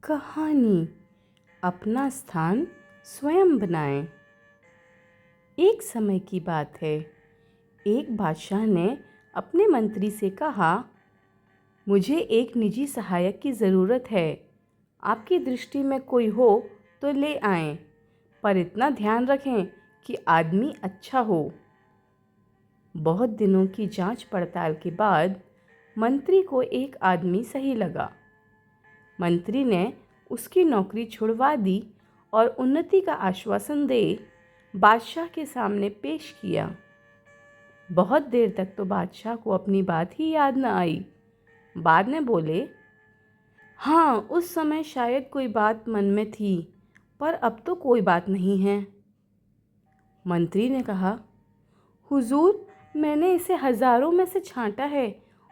कहानी अपना स्थान स्वयं बनाएं। एक समय की बात है। एक बादशाह ने अपने मंत्री से कहा, मुझे एक निजी सहायक की ज़रूरत है। आपकी दृष्टि में कोई हो तो ले आएं, पर इतना ध्यान रखें कि आदमी अच्छा हो। बहुत दिनों की जांच पड़ताल के बाद मंत्री को एक आदमी सही लगा। मंत्री ने उसकी नौकरी छुड़वा दी और उन्नति का आश्वासन दे बादशाह के सामने पेश किया। बहुत देर तक तो बादशाह को अपनी बात ही याद न आई। बाद में बोले, हाँ, उस समय शायद कोई बात मन में थी, पर अब तो कोई बात नहीं है। मंत्री ने कहा, हुजूर, मैंने इसे हजारों में से छांटा है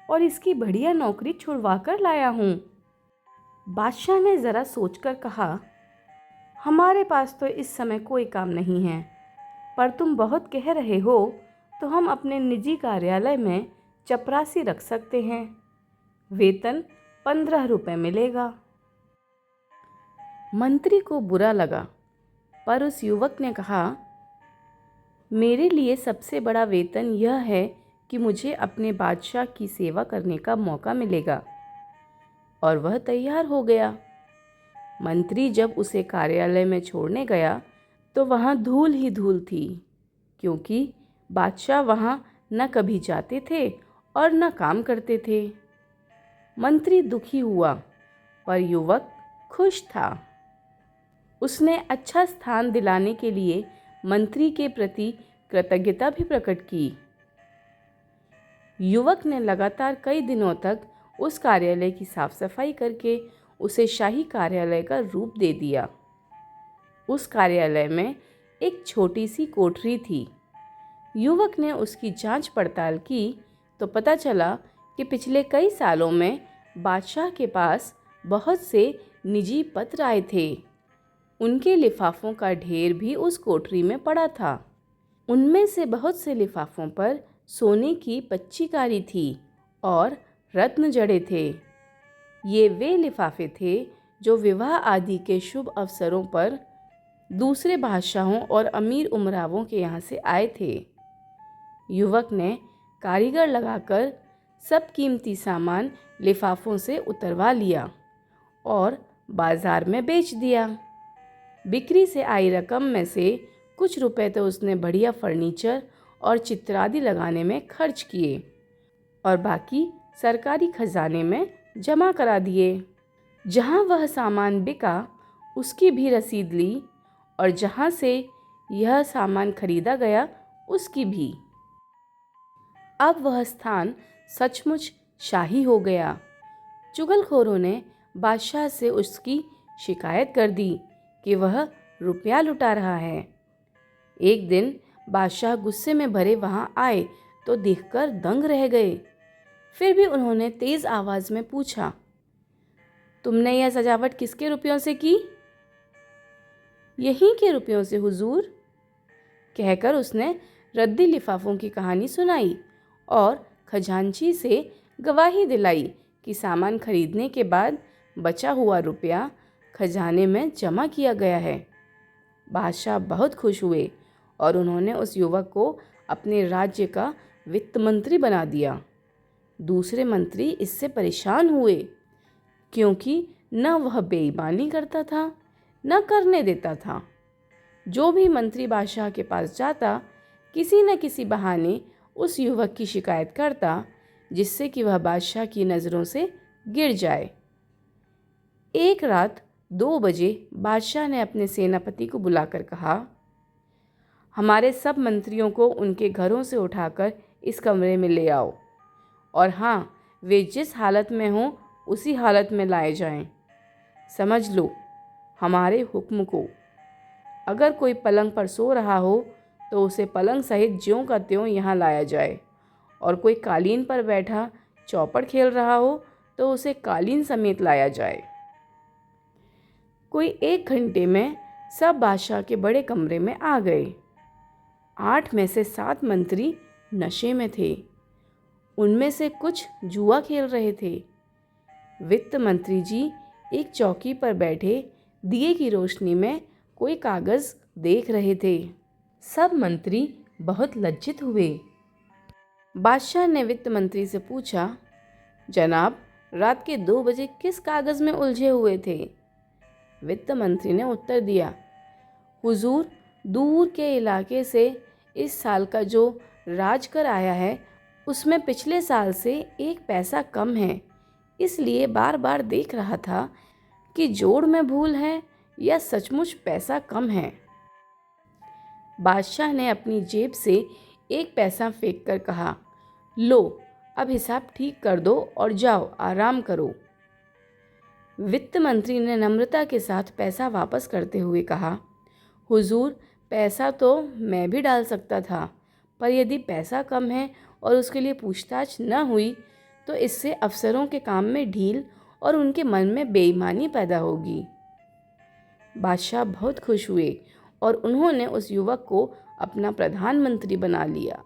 और इसकी बढ़िया नौकरी छुड़वा कर लाया हूँ। बादशाह ने ज़रा सोचकर कहा, हमारे पास तो इस समय कोई काम नहीं है, पर तुम बहुत कह रहे हो तो हम अपने निजी कार्यालय में चपरासी रख सकते हैं। वेतन 15 रुपये मिलेगा। मंत्री को बुरा लगा, पर उस युवक ने कहा, मेरे लिए सबसे बड़ा वेतन यह है कि मुझे अपने बादशाह की सेवा करने का मौका मिलेगा। और वह तैयार हो गया। मंत्री जब उसे कार्यालय में छोड़ने गया तो वहाँ धूल ही धूल थी, क्योंकि बादशाह वहाँ न कभी जाते थे और न काम करते थे। मंत्री दुखी हुआ, पर युवक खुश था। उसने अच्छा स्थान दिलाने के लिए मंत्री के प्रति कृतज्ञता भी प्रकट की। युवक ने लगातार कई दिनों तक उस कार्यालय की साफ सफाई करके उसे शाही कार्यालय का रूप दे दिया। उस कार्यालय में एक छोटी सी कोठरी थी। युवक ने उसकी जांच पड़ताल की तो पता चला कि पिछले कई सालों में बादशाह के पास बहुत से निजी पत्र आए थे। उनके लिफाफों का ढेर भी उस कोठरी में पड़ा था। उनमें से बहुत से लिफाफों पर सोने की पच्चीकारी थी और रत्न जड़े थे। ये वे लिफाफे थे जो विवाह आदि के शुभ अवसरों पर दूसरे बादशाहों और अमीर उमरावों के यहाँ से आए थे। युवक ने कारीगर लगाकर सब कीमती सामान लिफाफों से उतरवा लिया और बाजार में बेच दिया। बिक्री से आई रकम में से कुछ रुपए तो उसने बढ़िया फर्नीचर और चित्रादि लगाने में खर्च किए और बाकी सरकारी खजाने में जमा करा दिए। जहाँ वह सामान बिका उसकी भी रसीद ली और जहाँ से यह सामान खरीदा गया उसकी भी। अब वह स्थान सचमुच शाही हो गया। चुगलखोरों ने बादशाह से उसकी शिकायत कर दी कि वह रुपया लुटा रहा है। एक दिन बादशाह गुस्से में भरे वहाँ आए तो देखकर दंग रह गए। फिर भी उन्होंने तेज आवाज में पूछा, तुमने यह सजावट किसके रुपयों से की? यहीं के रुपयों से हुजूर, कहकर उसने रद्दी लिफाफों की कहानी सुनाई और खजांची से गवाही दिलाई कि सामान खरीदने के बाद बचा हुआ रुपया खजाने में जमा किया गया है। बादशाह बहुत खुश हुए और उन्होंने उस युवक को अपने राज्य का वित्त मंत्री बना दिया। दूसरे मंत्री इससे परेशान हुए, क्योंकि न वह बेईमानी करता था न करने देता था। जो भी मंत्री बादशाह के पास जाता, किसी न किसी बहाने उस युवक की शिकायत करता, जिससे कि वह बादशाह की नज़रों से गिर जाए। एक रात 2 बजे बादशाह ने अपने सेनापति को बुलाकर कहा, हमारे सब मंत्रियों को उनके घरों से उठाकर इस कमरे में ले आओ, और हाँ, वे जिस हालत में हों उसी हालत में लाए जाएं। समझ लो हमारे हुक्म को। अगर कोई पलंग पर सो रहा हो तो उसे पलंग सहित ज्यों का त्यों यहाँ लाया जाए, और कोई कालीन पर बैठा चौपड़ खेल रहा हो तो उसे कालीन समेत लाया जाए। कोई 1 घंटे में सब बादशाह के बड़े कमरे में आ गए। 8 में से 7 मंत्री नशे में थे। उनमें से कुछ जुआ खेल रहे थे। वित्त मंत्री जी एक चौकी पर बैठे दिए की रोशनी में कोई कागज़ देख रहे थे। सब मंत्री बहुत लज्जित हुए। बादशाह ने वित्त मंत्री से पूछा, जनाब, रात के 2 बजे किस कागज़ में उलझे हुए थे? वित्त मंत्री ने उत्तर दिया, हुजूर, दूर के इलाके से इस साल का जो राज कर आया है उसमें पिछले साल से 1 पैसा कम है, इसलिए बार बार देख रहा था कि जोड़ में भूल है या सचमुच पैसा कम है। बादशाह ने अपनी जेब से 1 पैसा फेंक कर कहा, लो, अब हिसाब ठीक कर दो और जाओ आराम करो। वित्त मंत्री ने नम्रता के साथ पैसा वापस करते हुए कहा, हुजूर, पैसा तो मैं भी डाल सकता था, पर यदि पैसा कम है और उसके लिए पूछताछ न हुई तो इससे अफसरों के काम में ढील और उनके मन में बेईमानी पैदा होगी। बादशाह बहुत खुश हुए और उन्होंने उस युवक को अपना प्रधानमंत्री बना लिया।